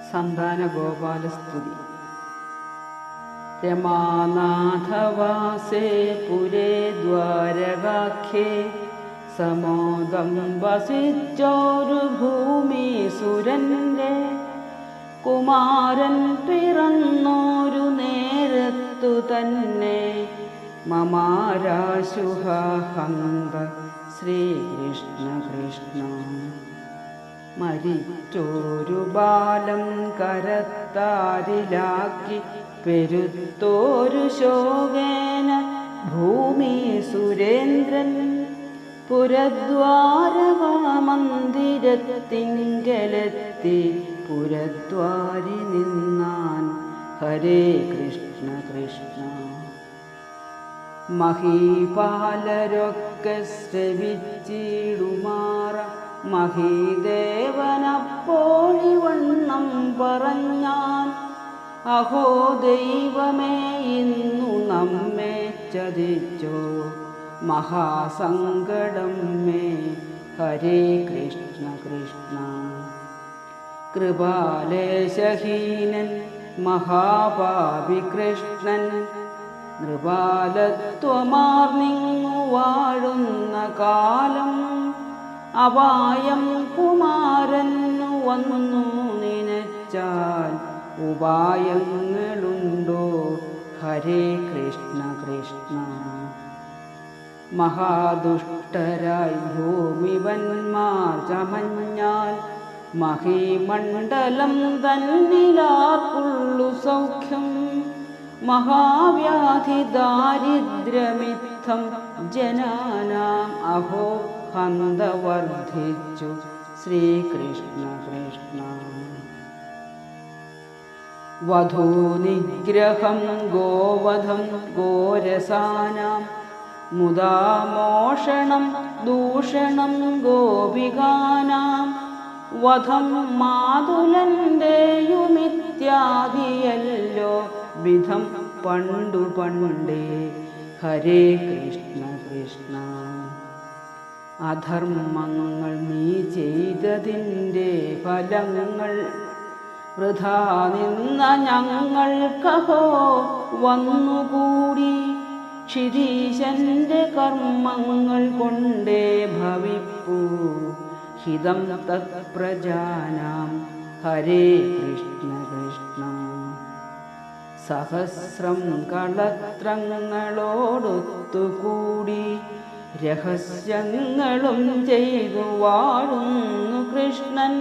സന്താന ഗോപാലസ്തുതി. രമാനാഥവാസേ പുരേ ദ്വാരകാഖ്യേ സമോദം വസിച്ചോരു ഭൂമി സുരന്റെ കുമാരൻ പിറന്നോരു നേരത്തു തന്നെ മമാരാശുഹന്ത ശ്രീകൃഷ്ണ കൃഷ്ണ. മരിച്ചോരു ബാലം കരത്താരിലാക്കി പെരുത്തോരു ശോകേന ഭൂമി സുരേന്ദ്രൻ പുരദ്വാരമന്ദിരത്തിങ്കലെത്തി പുരദ്വാരി നിന്നാൻ ഹരേ കൃഷ്ണ കൃഷ്ണ. മഹീപാലരൊക്കെ ശ്രവിച്ചിടുമാറ മഹീദേവനപ്പോഴിവണ്ണം പറഞ്ഞാൻ, അഹോ ദൈവമേ ഇന്നു നമ്മെ ചതിച്ചോ മഹാസങ്കടം മേ ഹരേ കൃഷ്ണ കൃഷ്ണ. കൃപാലേശഹീനൻ മഹാപാപി കൃഷ്ണൻ നൃപാലത്വമാർന്നിങ്ങു വാഴുന്ന കാലം അപായം കുമാരനു വന്നു നിനച്ചാൽ ഉപായങ്ങളുണ്ടോ ഹരേ കൃഷ്ണ കൃഷ്ണ. മഹാദുഷ്ടരായി ഭൂമിവന്മാർ ചമഞ്ഞാൽ മഹീമണ്ഡലം തന്നിലാർക്കുള്ളു സൗഖ്യം. മഹാവ്യാധി ദാരിദ്ര്യമിത്തം ജനാനാം അഹോ ഹന്ത വർദ്ധിച്ചു ശ്രീകൃഷ്ണ കൃഷ്ണ. വധൂനിഗ്രഹം ഗോവധം ഗോരസാനാം മുദാമോഷണം ദൂഷണം ഗോപികാനാം വധം മാതുലന്റെയുമിത്യാദിയല്ലോ വിധം പണ്ടു പണ്ടേ ഹരേ കൃഷ്ണ കൃഷ്ണ. അധർമ്മങ്ങൾ നീ ചെയ്തതിൻ്റെ ഫലങ്ങൾ വൃഥാ നിന്ന ഞങ്ങൾക്കഹോ വന്നുകൂടി. ക്ഷിരീശന്റെ കർമ്മങ്ങൾ കൊണ്ടേ ഭവിപ്പൂ ഹിതം തത്പ്രജാനാം ഹരേ കൃഷ്ണ കൃഷ്ണ. സഹസ്രം കളത്രങ്ങളോടൊത്തുകൂടി രഹസ്യങ്ങളും ചെയ്തു വാഴുന്നു കൃഷ്ണൻ.